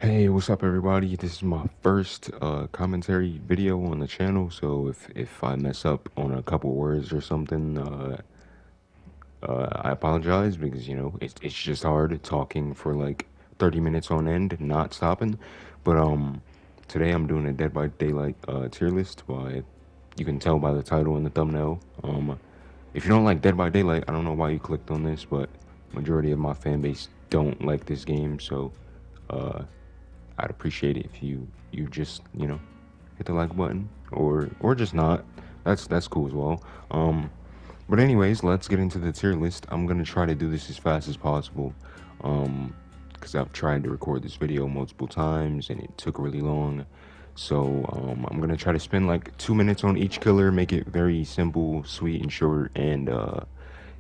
Hey, what's up, everybody? This is my first commentary video on the channel, so if I mess up on a couple words or something, I apologize because it's just hard talking for like 30 minutes on end, not stopping. But today I'm doing a Dead by Daylight tier list. By You can tell by the title and the thumbnail. If you don't like Dead by Daylight, I don't know why you clicked on this, but majority of my fan base don't like this game, so. Uh, I'd appreciate it if you just hit the like button or just not. That's cool as well. But anyways, let's get into the tier list. I'm gonna try to do this as fast as possible, because I've tried to record this video multiple times and it took really long. So I'm gonna try to spend like 2 minutes on each killer, make it very simple, sweet, and short, and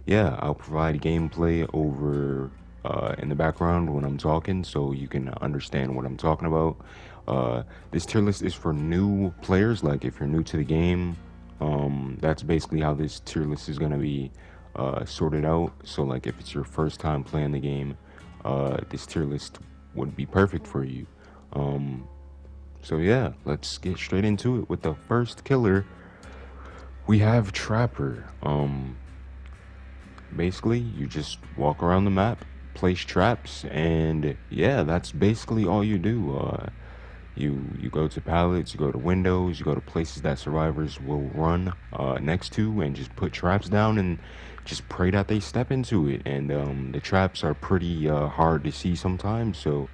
yeah, I'll provide gameplay over in the background when I'm talking so you can understand what I'm talking about. This tier list is for new players, like if you're new to the game. That's basically how this tier list is going to be sorted out. So like if it's your first time playing the game, this tier list would be perfect for you. So yeah, let's get straight into it with the first killer. We have Trapper. Basically, you just walk around the map, place traps, and yeah, that's basically all you do. You go to pallets, you go to windows, you go to places that survivors will run next to, and just put traps down and just pray that they step into it. And the traps are pretty hard to see sometimes, so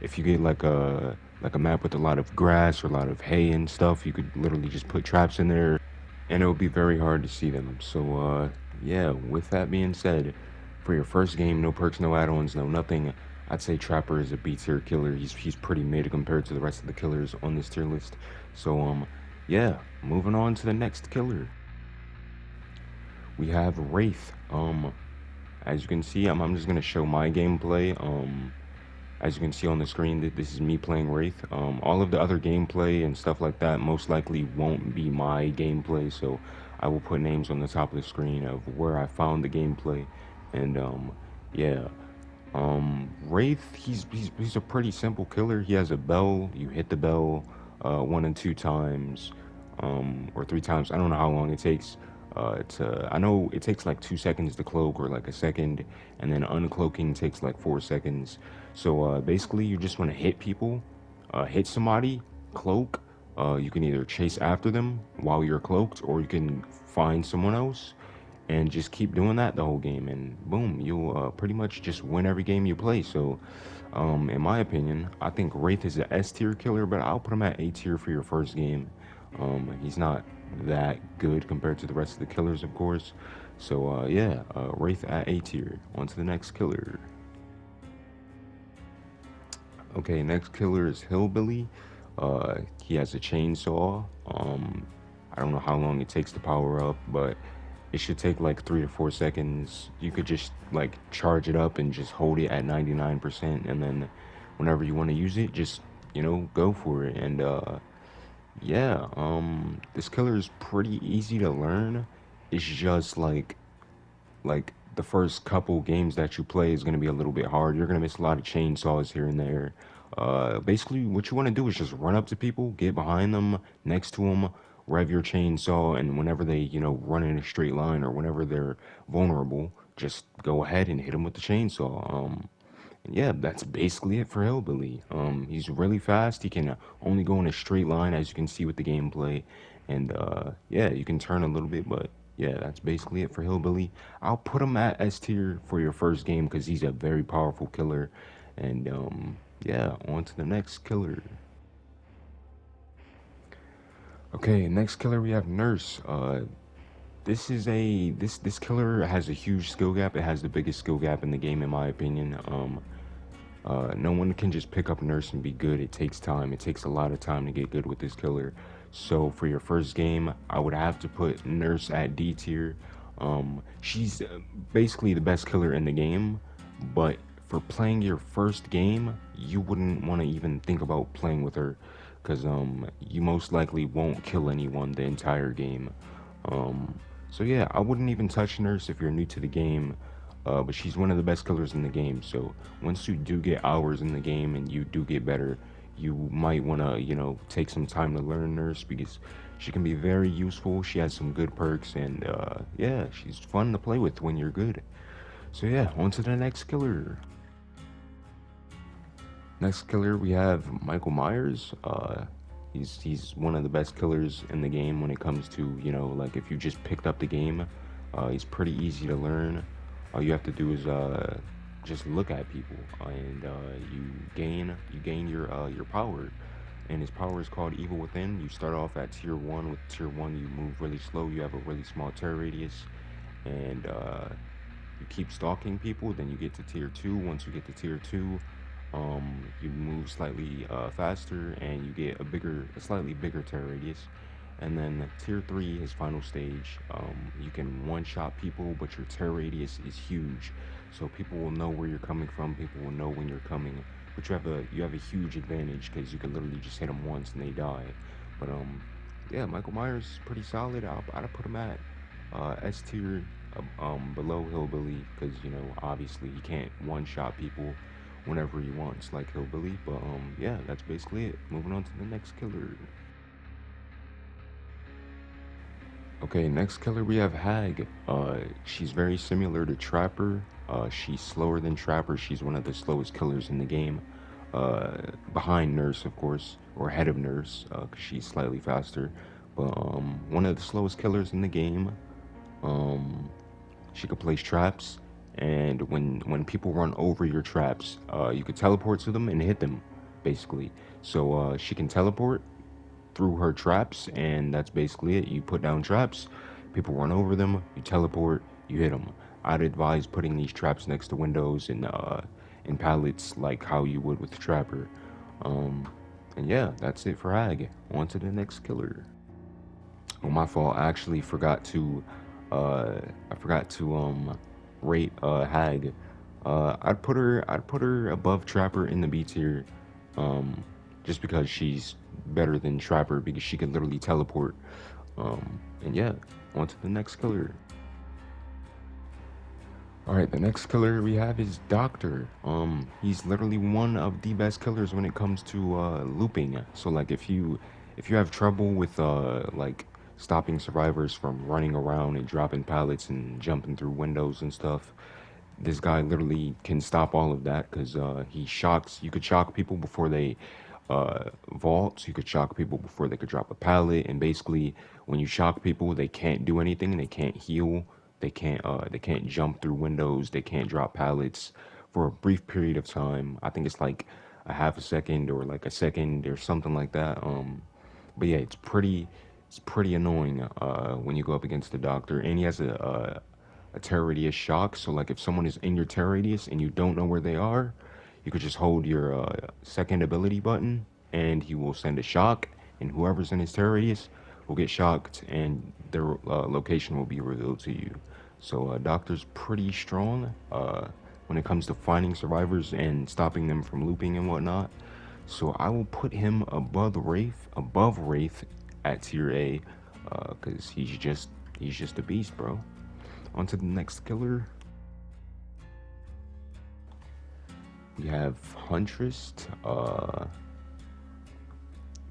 if you get like a map with a lot of grass or a lot of hay and stuff, you could literally just put traps in there and it will be very hard to see them. So yeah, with that being said, for your first game, no perks, no add-ons, no nothing, I'd say Trapper is a B tier killer. He's pretty mid compared to the rest of the killers on this tier list. So yeah, moving on to the next killer. We have Wraith. As you can see, I'm just gonna show my gameplay. As you can see on the screen, this is me playing Wraith. All of the other gameplay and stuff like that most likely won't be my gameplay, so I will put names on the top of the screen of where I found the gameplay. And yeah, Wraith, he's a pretty simple killer. He has a bell. You hit the bell 1 and 2 times, or 3 times. I don't know how long it takes. I know it takes like 2 seconds to cloak, or like a second, and then uncloaking takes like 4 seconds. So basically, you just want to hit people, hit somebody, cloak. You can either chase after them while you're cloaked, or you can find someone else and just keep doing that the whole game, and boom, you'll pretty much just win every game you play. So in my opinion, I think Wraith is an S tier killer, but I'll put him at A tier for your first game. He's not that good compared to the rest of the killers, of course. So yeah, Wraith at A tier. On to the next killer. Okay, next killer is Hillbilly. He has a chainsaw. I don't know how long it takes to power up, but it should take like 3 to 4 seconds. You could just like charge it up and just hold it at 99%, and then whenever you want to use it, just go for it. And yeah, this killer is pretty easy to learn. It's just like the first couple games that you play is going to be a little bit hard. You're going to miss a lot of chainsaws here and there. Basically, what you want to do is just run up to people, get behind them, next to them, rev your chainsaw, and whenever they, run in a straight line or whenever they're vulnerable, just go ahead and hit them with the chainsaw. And yeah, that's basically it for Hillbilly. He's really fast. He can only go in a straight line, as you can see with the gameplay. And yeah, you can turn a little bit, but yeah, that's basically it for Hillbilly. I'll put him at S tier for your first game because he's a very powerful killer. And yeah, on to the next killer. Okay, next killer we have Nurse. This killer has a huge skill gap. It has the biggest skill gap in the game, in my opinion. No one can just pick up Nurse and be good. It takes time. It takes a lot of time to get good with this killer. So for your first game, I would have to put Nurse at D tier. She's basically the best killer in the game, but for playing your first game, you wouldn't want to even think about playing with her, because you most likely won't kill anyone the entire game. So yeah, I wouldn't even touch Nurse if you're new to the game. but she's one of the best killers in the game. So once you do get hours in the game and you do get better, you might want to, take some time to learn Nurse because she can be very useful. She has some good perks, and yeah, she's fun to play with when you're good. So yeah, on to the next killer. Next killer, we have Micheal Myers. He's one of the best killers in the game when it comes to, like if you just picked up the game. He's pretty easy to learn. All you have to do is just look at people, and you gain your power. And his power is called Evil Within. You start off at tier 1. With tier 1, you move really slow. You have a really small tear radius, and you keep stalking people. Then you get to tier 2. Once you get to tier 2, you move slightly faster, and you get a slightly bigger tear radius. And then tier 3, his final stage, you can one-shot people, but your tear radius is huge. So people will know where you're coming from. People will know when you're coming. But you have a huge advantage because you can literally just hit them once and they die. But yeah, Micheal Myers is pretty solid. I'd put him at S tier, below Hillbilly, because obviously he can't one-shot people whenever he wants like Hillbilly. But yeah, that's basically it. Moving on to the next killer. Okay, next killer we have Hag. She's very similar to Trapper. She's slower than Trapper. She's one of the slowest killers in the game. Behind Nurse, of course, or ahead of Nurse, because she's slightly faster. But one of the slowest killers in the game. Um, she can place traps, and when people run over your traps, you could teleport to them and hit them, basically. So she can teleport through her traps, and that's basically it. You put down traps, people run over them, you teleport, you hit them. I'd advise putting these traps next to windows and in pallets like how you would with the Trapper. Um, and yeah, that's it for Hag. On to the next killer. Oh, my fault. I actually forgot to uh, rate Hag. I'd put her above Trapper in the B tier, um, just because she's better than Trapper because she can literally teleport. And yeah, on to the next killer. All right, the next killer we have is Doctor. He's literally one of the best killers when it comes to looping. So like if you have trouble with like stopping survivors from running around and dropping pallets and jumping through windows and stuff, this guy literally can stop all of that because he shocks. You could shock people before they vault. You could shock people before they could drop a pallet. And basically, when you shock people, they can't do anything. They can't heal. They can't jump through windows. They can't drop pallets for a brief period of time. I think it's like a half a second or like a second or something like that. But yeah, it's pretty annoying when you go up against the Doctor, and he has a terror radius shock. So like if someone is in your terror radius and you don't know where they are, you could just hold your second ability button, and he will send a shock, and whoever's in his terror radius will get shocked, and their location will be revealed to you. So Doctor's pretty strong when it comes to finding survivors and stopping them from looping and whatnot. So I will put him above Wraith at tier A, because he's just a beast, bro. On to the next killer. We have Huntress.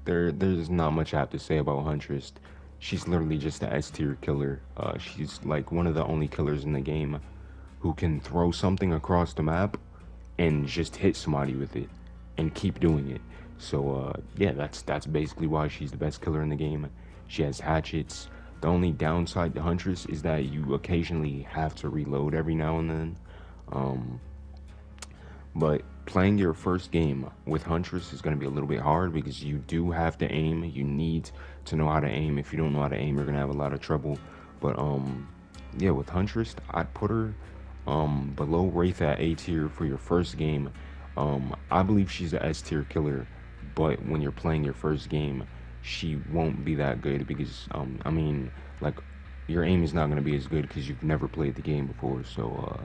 There's not much I have to say about Huntress. She's literally just an S tier killer. She's like one of the only killers in the game who can throw something across the map and just hit somebody with it and keep doing it. So yeah, that's basically why she's the best killer in the game. She has hatchets. The only downside to Huntress is that you occasionally have to reload every now and then. Um, but playing your first game with Huntress is going to be a little bit hard because you do have to aim. You need to know how to aim. If you don't know how to aim, you're going to have a lot of trouble. But yeah, with Huntress, I'd put her below Wraith at A tier for your first game. I believe she's a S tier killer, but when you're playing your first game, she won't be that good because I mean, like, your aim is not going to be as good because you've never played the game before. So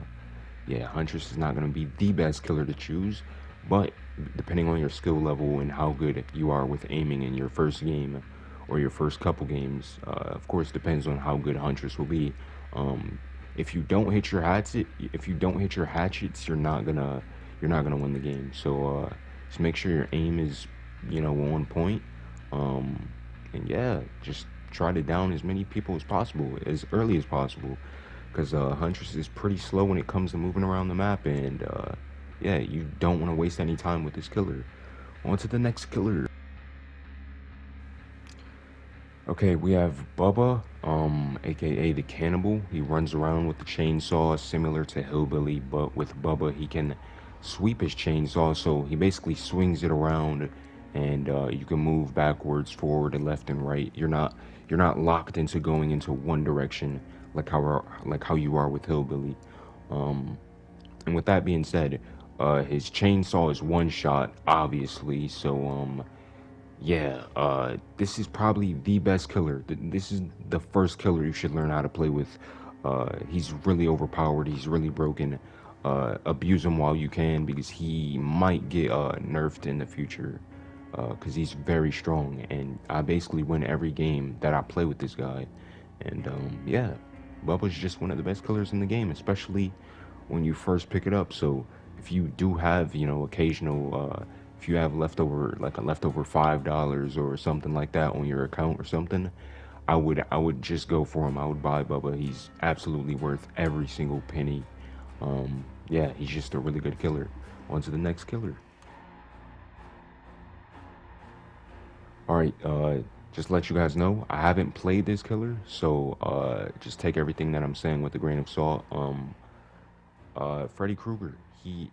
yeah, Huntress is not going to be the best killer to choose, but depending on your skill level and how good you are with aiming in your first game or your first couple games, of course, depends on how good Huntress will be. Um, if you don't hit your hatchets, you're not gonna win the game. So just make sure your aim is, on point. Um, and yeah, just try to down as many people as possible, as early as possible, because Huntress is pretty slow when it comes to moving around the map, and yeah, you don't want to waste any time with this killer. On to the next killer. Okay, we have Bubba, aka the Cannibal. He runs around with the chainsaw similar to Hillbilly, but with Bubba he can sweep his chainsaw, so he basically swings it around, and you can move backwards, forward, and left and right. You're not locked into going into one direction like how you are with Hillbilly. Um, and with that being said, his chainsaw is one shot, obviously. So yeah, this is probably the best killer. This is the first killer you should learn how to play with. He's really overpowered. He's really broken. Abuse him while you can because he might get nerfed in the future. Because he's very strong, and I basically win every game that I play with this guy. And yeah, Bubba's just one of the best killers in the game, especially when you first pick it up. So if you do have, occasional, if you have leftover, like a leftover $5 or something like that on your account or something, I would just go for him. I would buy Bubba. He's absolutely worth every single penny. Yeah, he's just a really good killer. On to the next killer. All right, just to let you guys know, I haven't played this killer, so just take everything that I'm saying with a grain of salt. Freddy Krueger. He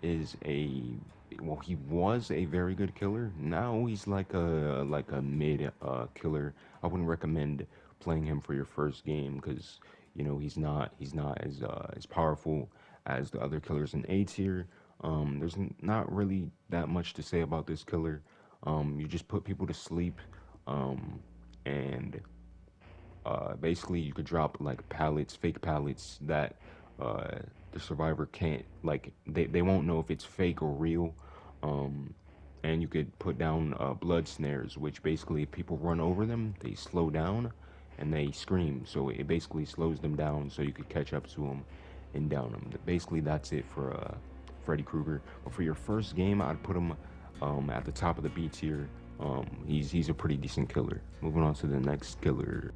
was a very good killer. Now he's like a mid killer. I wouldn't recommend playing him for your first game because he's not as powerful as the other killers in A tier. There's not really that much to say about this killer. You just put people to sleep, and basically you could drop like pallets, fake pallets that uh, the survivor can't, like, they won't know if it's fake or real. Um, and you could put down blood snares, which basically if people run over them, they slow down and they scream. So it basically slows them down so you could catch up to them and down them. Basically, that's it for Freddy Krueger. But for your first game, I'd put him at the top of the B tier. He's a pretty decent killer. Moving on to the next killer,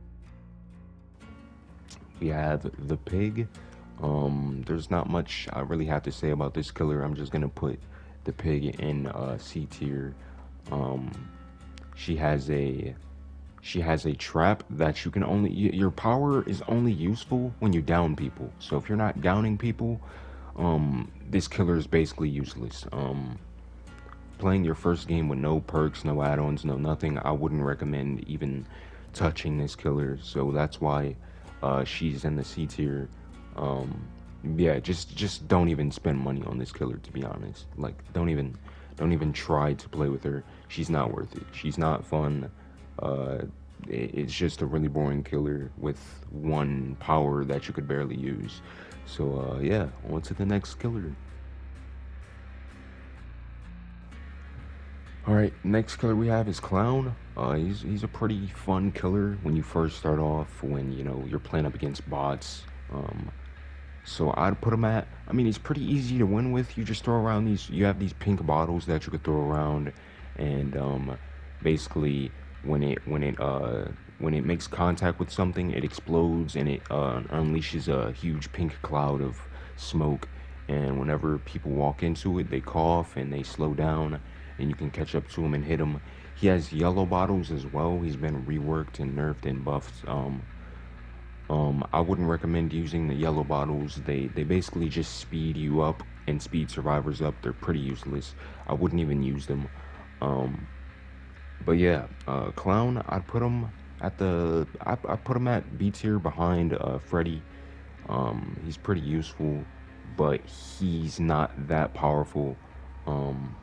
we have the pig. There's not much I really have to say about this killer. I'm just gonna put the pig in C tier. Um, she has a she has a trap that you can only your power is only useful when you down people. So if you're not downing people, this killer is basically useless. Playing your first game with no perks, no add-ons, no nothing, I wouldn't recommend even touching this killer. So that's why she's in the C tier. Um, yeah, just don't even spend money on this killer. To be honest, like don't even try to play with her. She's not worth it. She's not fun. Uh, it's just a really boring killer with one power that you could barely use. So yeah, on to the next killer. All right, next killer we have is Clown. He's a pretty fun killer when you first start off, when you're playing up against bots. So I'd put him at. I mean, he's pretty easy to win with. You just throw around these. You have these pink bottles that you could throw around, and basically when it makes contact with something, it explodes and it unleashes a huge pink cloud of smoke. And whenever people walk into it, they cough and they slow down, and you can catch up to him and hit him. He has yellow bottles as well. He's been reworked and nerfed and buffed. I wouldn't recommend using the yellow bottles. They basically just speed you up and speed survivors up. They're pretty useless. I wouldn't even use them. Um, but yeah, Clown, I put him at B tier behind Freddy. He's pretty useful, but he's not that powerful um,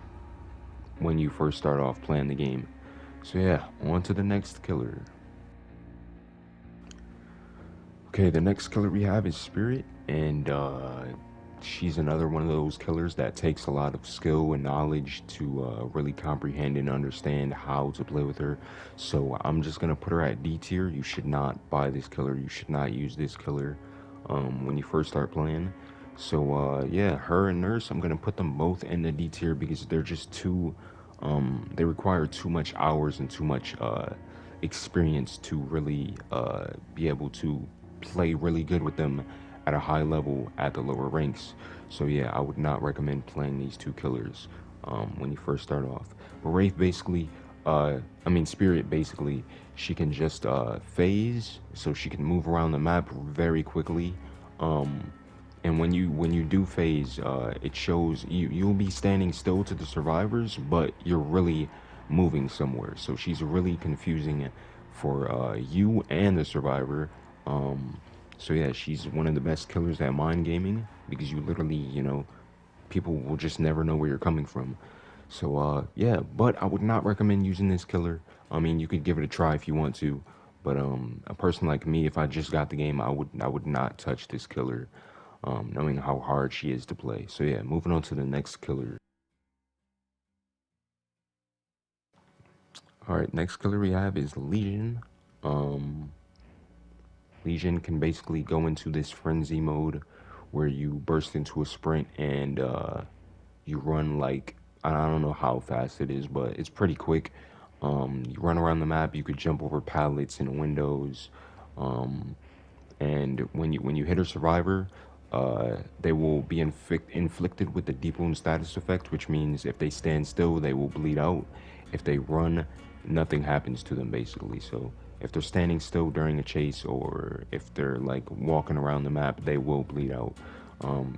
when you first start off playing the game. So yeah, on to the next killer. Okay, the next killer we have is Spirit, and she's another one of those killers that takes a lot of skill and knowledge to really comprehend and understand how to play with her. So I'm just gonna put her at D tier. You should not buy this killer. You should not use this killer. when you first start playing. So yeah, her and Nurse, I'm gonna put them both in the D tier because they're just too. They require too much hours and too much experience to really be able to play really good with them at a high level at the lower ranks. So yeah, I would not recommend playing these two killers when you first start off. But Wraith basically, Spirit basically, she can just phase, so she can move around the map very quickly. Um, and when you do phase, it shows you'll be standing still to the survivors, but you're really moving somewhere. So she's really confusing for you and the survivor. Um, so yeah, she's one of the best killers at mind gaming because you literally, people will just never know where you're coming from. So yeah, but I would not recommend using this killer. I mean, you could give it a try if you want to, but a person like me, if I just got the game, I would not touch this killer, knowing how hard she is to play. So yeah, moving on to the next killer. All right, next killer we have is Legion. Um, Legion can basically go into this frenzy mode where you burst into a sprint and you run like I don't know how fast it is, but it's pretty quick. You run around the map. You could jump over pallets and windows, um, and when you hit a survivor, they will be inflicted with the deep wound status effect, which means if they stand still, they will bleed out. If they run, nothing happens to them basically. So if they're standing still during a chase or if they're like walking around the map, they will bleed out.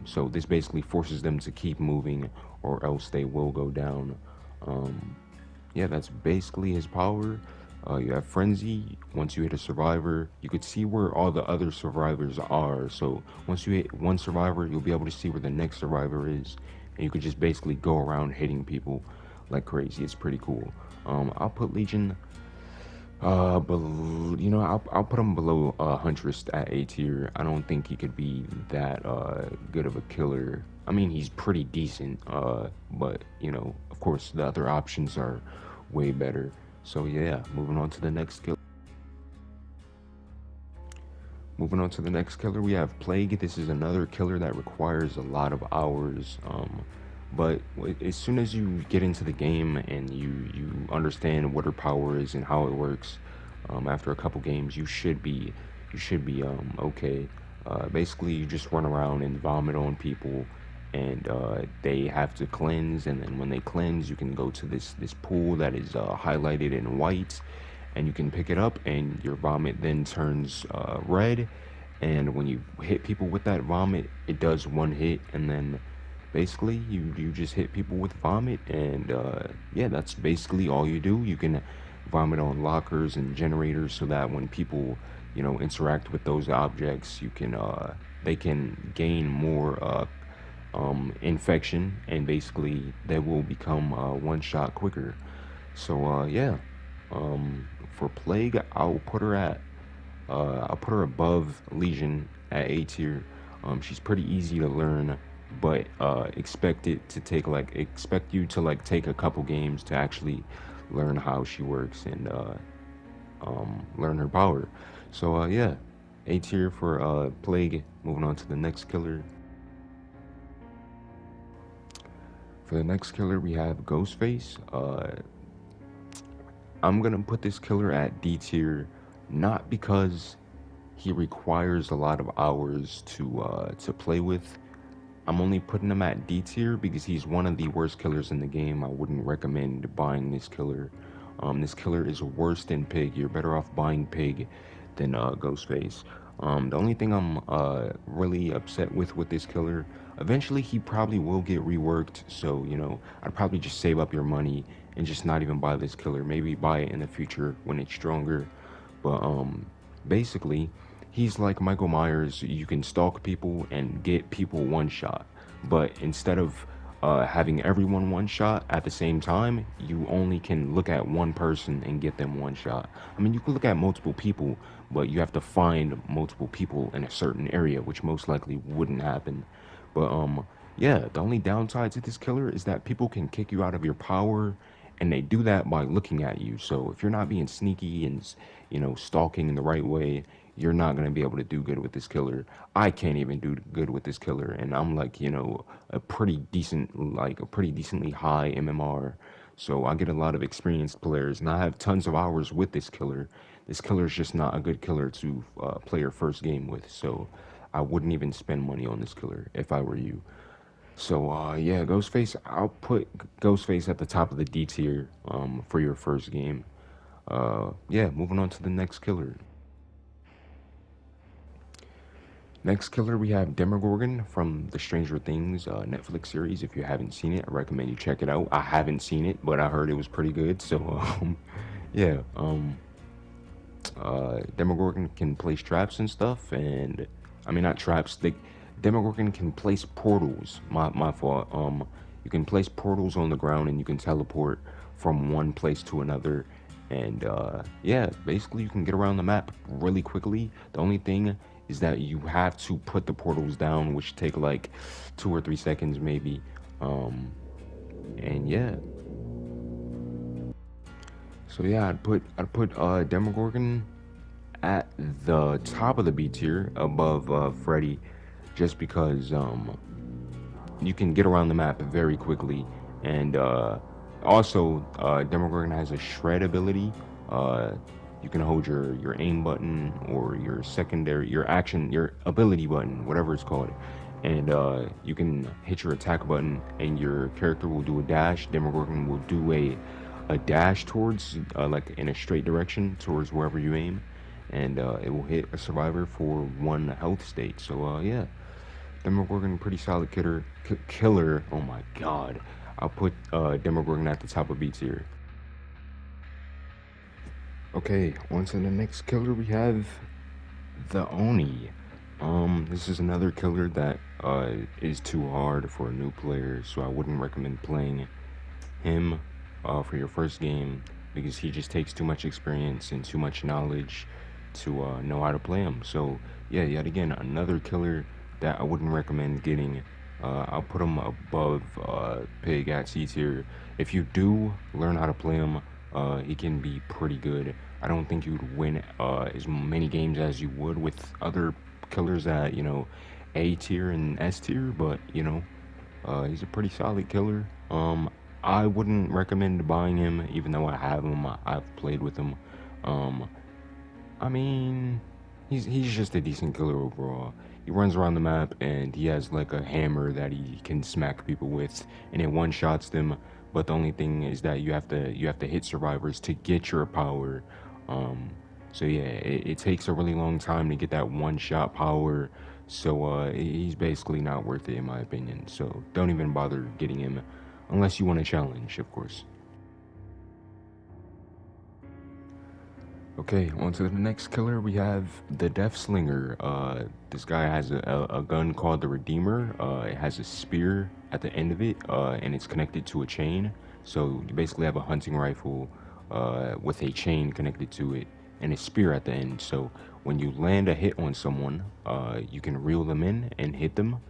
So this basically forces them to keep moving, or else they will go down. Um, yeah, that's basically his power. You have Frenzy. Once you hit a survivor, you could see where all the other survivors are. So once you hit one survivor, you'll be able to see where the next survivor is. And you could just basically go around hitting people like crazy. It's pretty cool. I'll put Legion, I'll put him below Huntress at A tier. I don't think he could be that good of a killer. I mean, he's pretty decent, but of course, the other options are way better. So yeah, moving on to the next killer. Moving on to the next killer, we have Plague. This is another killer that requires a lot of hours. But as soon as you get into the game and you understand what her power is and how it works, after a couple games, you should be okay. Basically, you just run around and vomit on people, and they have to cleanse. And then when they cleanse, you can go to this pool that is highlighted in white, and you can pick it up, and your vomit then turns red. And when you hit people with that vomit, it does one hit, and then basically you just hit people with vomit, and yeah, that's basically all you do. You can vomit on lockers and generators so that when people interact with those objects, you can they can gain more infection, and basically they will become one shot quicker. So yeah, for Plague, I'll put her above Legion at A tier. She's pretty easy to learn, but expect you to like take a couple games to actually learn how she works and learn her power. So yeah, A tier for Plague. Moving on to the next killer. For the next killer, we have Ghostface. I'm gonna put this killer at D tier, not because he requires a lot of hours to play with. I'm only putting him at D tier because he's one of the worst killers in the game. I wouldn't recommend buying this killer. This killer is worse than Pig. You're better off buying Pig than Ghostface. The only thing I'm really upset with this killer, eventually he probably will get reworked. So I'd probably just save up your money and just not even buy this killer. Maybe buy it in the future when it's stronger. But basically, he's like Micheal Myers. You can stalk people and get people one shot, but instead of having everyone one shot at the same time, you only can look at one person and get them one shot. I mean, you can look at multiple people, but you have to find multiple people in a certain area, which most likely wouldn't happen. But yeah, the only downside to this killer is that people can kick you out of your power, and they do that by looking at you. So if you're not being sneaky and stalking in the right way, you're not gonna be able to do good with this killer. I can't even do good with this killer, and I'm like, a pretty decently high MMR. So I get a lot of experienced players, and I have tons of hours with this killer. This killer is just not a good killer to play your first game with. So I wouldn't even spend money on this killer if I were you. So yeah, Ghostface. I'll put Ghostface at the top of the D tier for your first game. Yeah, moving on to the next killer. Next killer, we have Demogorgon from the Stranger Things Netflix series. If you haven't seen it, I recommend you check it out. I haven't seen it, but I heard it was pretty good. So, yeah, Demogorgon can place traps and stuff, and I mean not traps. Demogorgon can place portals. My fault. You can place portals on the ground, and you can teleport from one place to another. And yeah, basically you can get around the map really quickly. The only thing is that you have to put the portals down, which take like 2 or 3 seconds maybe. And yeah. So yeah, I'd put Demogorgon at the top of the B tier above Freddy, just because you can get around the map very quickly, and also Demogorgon has a shred ability. You can hold your aim button or your secondary, your ability button, whatever it's called, and you can hit your attack button, and your character will do a dash. Demogorgon will do a dash towards like in a straight direction towards wherever you aim, and it will hit a survivor for 1 health state. So yeah, Demogorgon, pretty solid killer. Oh my god, I'll put Demogorgon at the top of B tier. Okay, on to the next killer. We have the Oni. This is another killer that is too hard for a new player, so I wouldn't recommend playing him for your first game, because he just takes too much experience and too much knowledge to know how to play him. So yeah, yet again, another killer that I wouldn't recommend getting. I'll put him above Pig at C tier. If you do learn how to play him, he can be pretty good. I don't think you'd win as many games as you would with other killers at A tier and S tier, but he's a pretty solid killer. I wouldn't recommend buying him, even though I have him. I've played with him. I mean, he's just a decent killer overall. He runs around the map, and he has like a hammer that he can smack people with, and it one shots them. But the only thing is that you have to hit survivors to get your power. So yeah, it takes a really long time to get that one shot power. So he's basically not worth it in my opinion. So don't even bother getting him, unless you want a challenge, of course. Okay, on to the next killer. We have the Deathslinger. This guy has a gun called the Redeemer. It has a spear at the end of it, and it's connected to a chain. So you basically have a hunting rifle with a chain connected to it, and a spear at the end. So when you land a hit on someone, you can reel them in and hit them.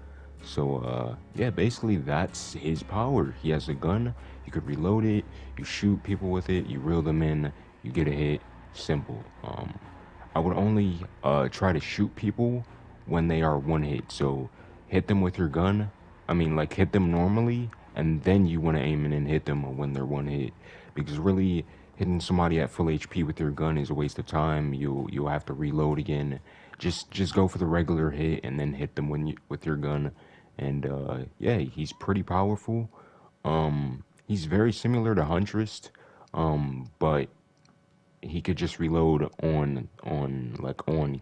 So yeah, basically that's his power. He has a gun. You could reload it. You shoot people with it. You reel them in. You get a hit. Simple. I would only try to shoot people when they are one hit. So hit them with your gun. I mean, like, hit them normally, and then you want to aim in and hit them when they're one hit. Because really, hitting somebody at full HP with your gun is a waste of time. You'll have to reload again. Just go for the regular hit and then hit them with your gun. And yeah, he's pretty powerful. He's very similar to Huntress, but he could just reload on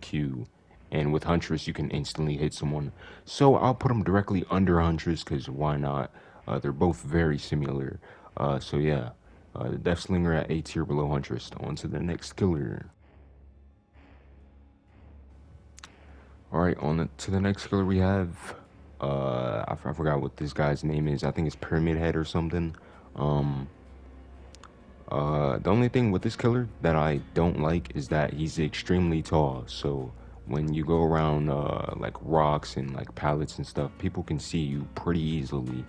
cue, and with Huntress you can instantly hit someone. So I'll put him directly under Huntress, because why not? They're both very similar. So yeah, the Deathslinger at A tier below Huntress. On to the next killer. All right, to the next killer we have I forgot what this guy's name is. I think it's Pyramid Head or something. The only thing with this killer that I don't like is that he's extremely tall. So when you go around like rocks and like pallets and stuff, people can see you pretty easily.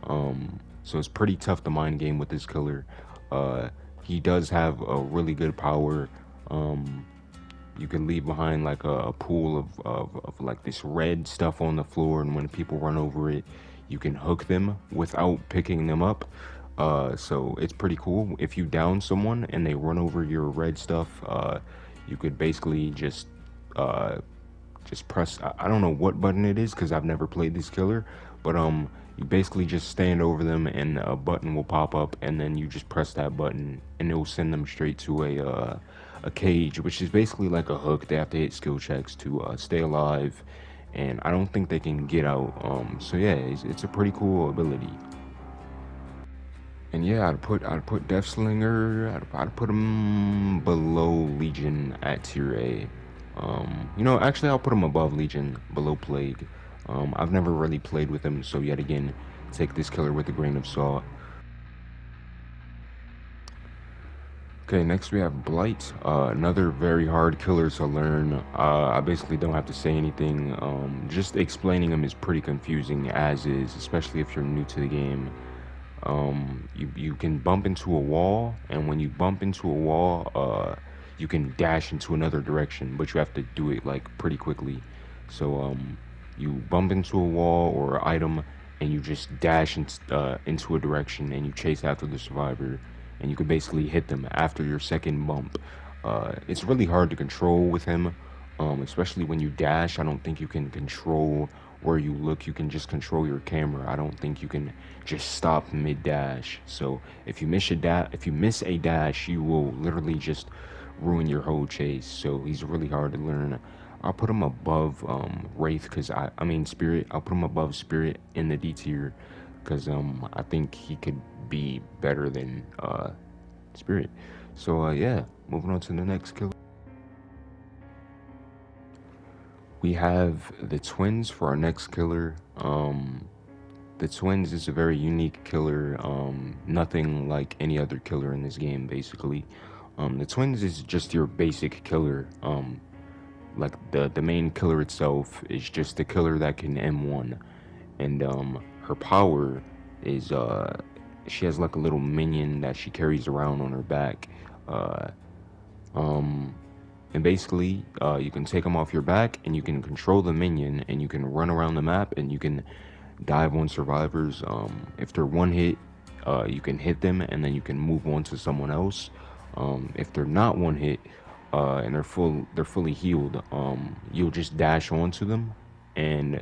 So it's pretty tough to mind game with this killer. He does have a really good power. you can leave behind like a pool of like this red stuff on the floor, and when people run over it, you can hook them without picking them up. So it's pretty cool. If you down someone and they run over your red stuff, you could basically uh, just press. I don't know what button it is because I've never played this killer, but you basically just stand over them and a button will pop up, and then you just press that button and it will send them straight to a cage, which is basically like a hook. They have to hit skill checks to stay alive, and I don't think they can get out. So yeah, it's a pretty cool ability. And yeah, I'd put Deathslinger. I'd put him below Legion at tier A. Actually, I'll put him above Legion, below Plague. I've never really played with him, so yet again, take this killer with a grain of salt. Okay, next we have Blight, another very hard killer to learn. I basically don't have to say anything. Just explaining him is pretty confusing as is, especially if you're new to the game. You can bump into a wall, and when you bump into a wall, you can dash into another direction, but you have to do it like pretty quickly. So you bump into a wall or an item, and you just dash into a direction, and you chase after the survivor, and you can basically hit them after your second bump. It's really hard to control with him, especially when you dash. I don't think you can control where you look. You can just control your camera. I don't think you can just stop mid dash. So if you miss a dash, you will literally just ruin your whole chase. So he's really hard to learn. I'll put him above Wraith, because I mean Spirit. I'll put him above Spirit in the D tier, because I think he could be better than Spirit. So yeah, moving on to the next killer. We have the twins for our next killer. The twins is a very unique killer. Nothing like any other killer in this game, basically. The twins is just your basic killer. Like the main killer itself is just the killer that can M1, and her power is she has like a little minion that she carries around on her back. Uh, um, and basically, you can take them off your back, and you can control the minion, and you can run around the map, and you can dive on survivors. If they're one hit, you can hit them, and then you can move on to someone else. If they're not one hit, and they're fully healed, you'll just dash onto them, and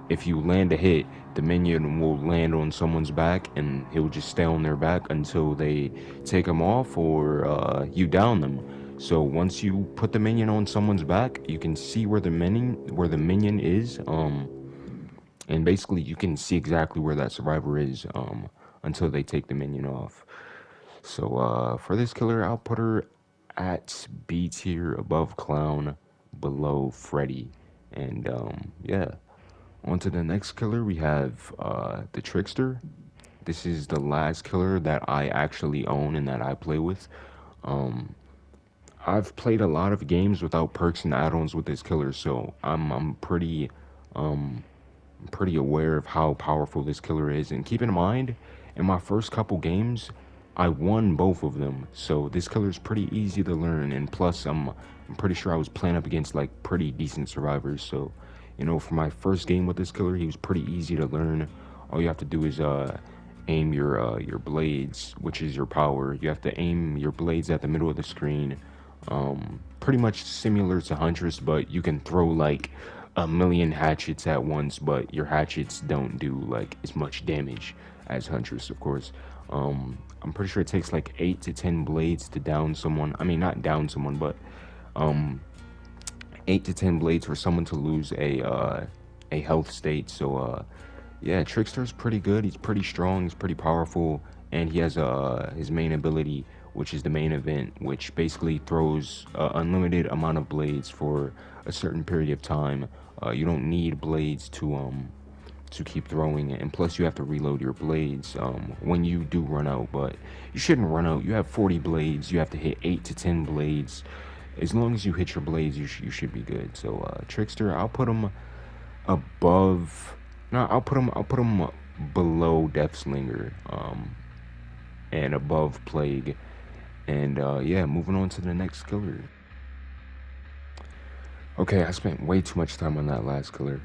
if you land a hit, the minion will land on someone's back, and he'll just stay on their back until they take him off or you down them. So once you put the minion on someone's back, you can see where the minion is, and basically you can see exactly where that survivor is until they take the minion off. So for this killer, I'll put her at B tier, above Clown, below Freddy, and yeah. On to the next killer, we have the Trickster. This is the last killer that I actually own and that I play with. I've played a lot of games without perks and add-ons with this killer, so I'm pretty aware of how powerful this killer is. And keep in mind, in my first couple games, I won both of them. So this killer is pretty easy to learn, and plus I'm pretty sure I was playing up against like pretty decent survivors. So, for my first game with this killer, he was pretty easy to learn. All you have to do is aim your blades, which is your power. You have to aim your blades at the middle of the screen. Pretty much similar to Huntress, but you can throw like a million hatchets at once, but your hatchets don't do like as much damage as Huntress, of course. I'm pretty sure it takes like 8 to 10 blades to down someone. I mean, not down someone, but 8 to 10 blades for someone to lose a health state. So yeah, Trickster's pretty good. He's pretty strong. He's pretty powerful, and he has his main ability, which is the main event, which basically throws unlimited amount of blades for a certain period of time. You don't need blades to keep throwing it, and plus you have to reload your blades when you do run out, but you shouldn't run out. You have 40 blades. You have to hit 8 to 10 blades. As long as you hit your blades, you should be good. So Trickster, I'll put him above. No, I'll put him below Deathslinger, and above Plague. And yeah, moving on to the next killer. Okay, I spent way too much time on that last killer.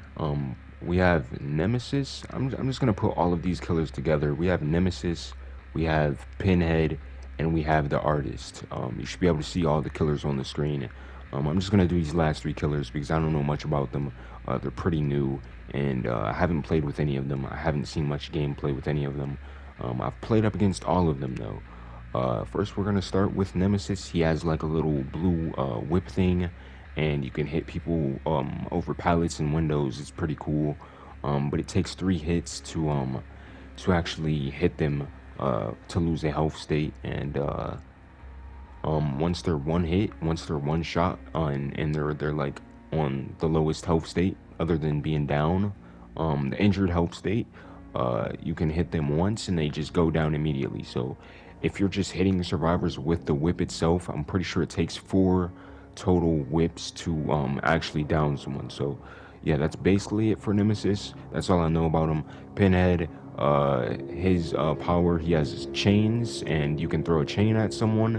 We have Nemesis. I'm just gonna put all of these killers together. We have Nemesis, we have Pinhead, and we have the artist. You should be able to see all the killers on the screen. I'm just gonna do these last three killers because I don't know much about them. They're pretty new, and I haven't played with any of them. I haven't seen much gameplay with any of them. I've played up against all of them though. First, we're gonna start with Nemesis. He has like a little blue whip thing, and you can hit people over pallets and windows. It's pretty cool, but it takes 3 hits to actually hit them to lose a health state. And once they're one hit, once they're one shot, and they're like on the lowest health state other than being down, the injured health state, you can hit them once and they just go down immediately. So if you're just hitting the survivors with the whip itself, I'm pretty sure it takes 4 total whips to actually down someone. So yeah, that's basically it for Nemesis. That's all I know about him. Pinhead, his power, he has his chains, and you can throw a chain at someone,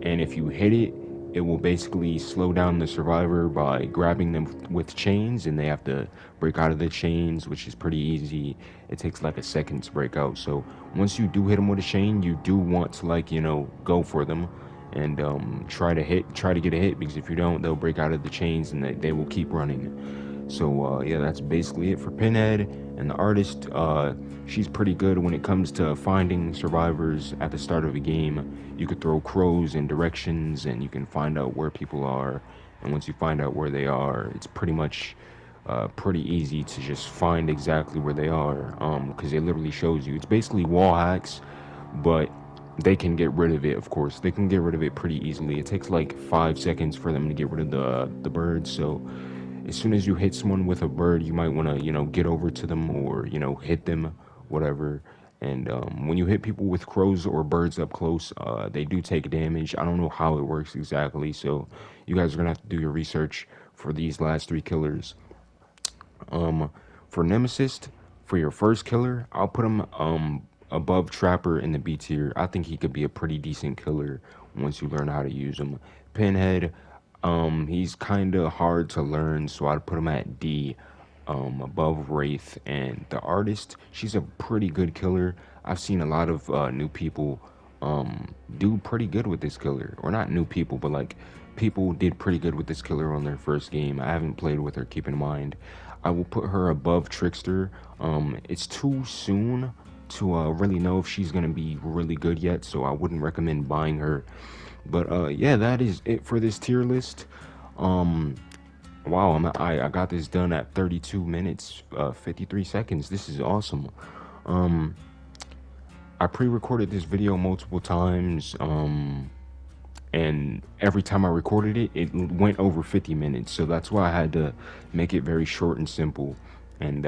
and if you hit it, it will basically slow down the survivor by grabbing them with chains, and they have to break out of the chains, which is pretty easy. It takes like a second to break out. So once you do hit them with a chain, you do want to, like, go for them and try to get a hit, because if you don't, they'll break out of the chains and they will keep running. So yeah, that's basically it for Pinhead. And the artist, she's pretty good when it comes to finding survivors at the start of a game. You could throw crows in directions and you can find out where people are, and once you find out where they are, it's pretty much pretty easy to just find exactly where they are, because it literally shows you. It's basically wall hacks, but they can get rid of it. Of course, they can get rid of it pretty easily. It takes like 5 seconds for them to get rid of the bird. So as soon as you hit someone with a bird, you might want to get over to them, or hit them, whatever. And when you hit people with crows or birds up close, they do take damage. I don't know how it works exactly, so you guys are gonna have to do your research for these last 3 killers. For Nemesis, for your first killer, I'll put him above Trapper in the B tier. I think he could be a pretty decent killer once you learn how to use him. Pinhead, he's kind of hard to learn, so I'd put him at D, above Wraith. And the artist, she's a pretty good killer. I've seen a lot of new people do pretty good with this killer, or not new people, but like people did pretty good with this killer on their first game. I haven't played with her, keep in mind. I will put her above Trickster. It's too soon to really know if she's gonna be really good yet, so I wouldn't recommend buying her. But yeah, that is it for this tier list. Wow, I got this done at 32 minutes 53 seconds. This is awesome. I pre-recorded this video multiple times, and every time I recorded it, it went over 50 minutes. So that's why I had to make it very short and simple. And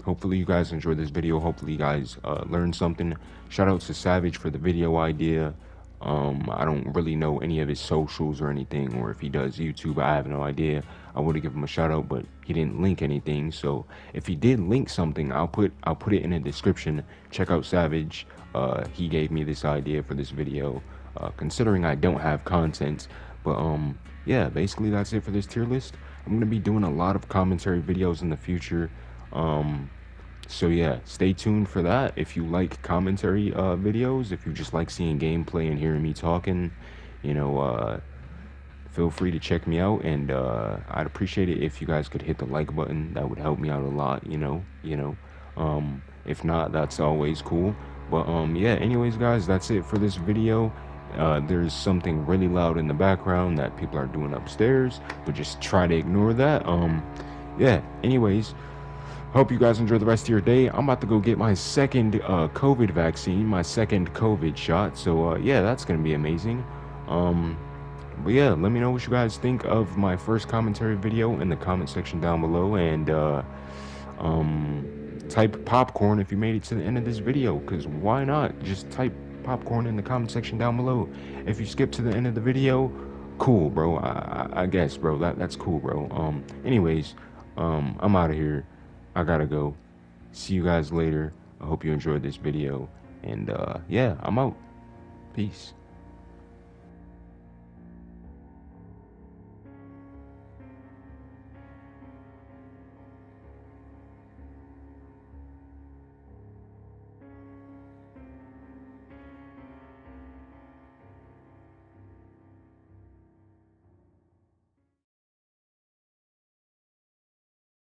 hopefully you guys enjoyed this video. Hopefully you guys learned something. Shout out to Savage for the video idea. I don't really know any of his socials or anything, or if he does YouTube, I have no idea. I would have given him a shout out, but he didn't link anything. So if he did link something, I'll put it in the description. Check out Savage. He gave me this idea for this video, considering I don't have content. But yeah, basically that's it for this tier list. I'm gonna be doing a lot of commentary videos in the future. So yeah, stay tuned for that. If you like commentary videos, if you just like seeing gameplay and hearing me talking, feel free to check me out. And I'd appreciate it if you guys could hit the like button. That would help me out a lot, if not, that's always cool. But yeah, anyways guys, that's it for this video. There's something really loud in the background that people are doing upstairs, but just try to ignore that. Yeah, anyways, hope you guys enjoy the rest of your day. I'm about to go get my second COVID vaccine, my second COVID shot. So yeah, that's gonna be amazing. But yeah, let me know what you guys think of my first commentary video in the comment section down below, and type popcorn if you made it to the end of this video, because why not? Just type popcorn in the comment section down below. If you skip to the end of the video, cool, bro. I guess, bro, that's cool, bro. Anyways, I'm out of here. I gotta go. See you guys later. I hope you enjoyed this video. And yeah, I'm out. Peace.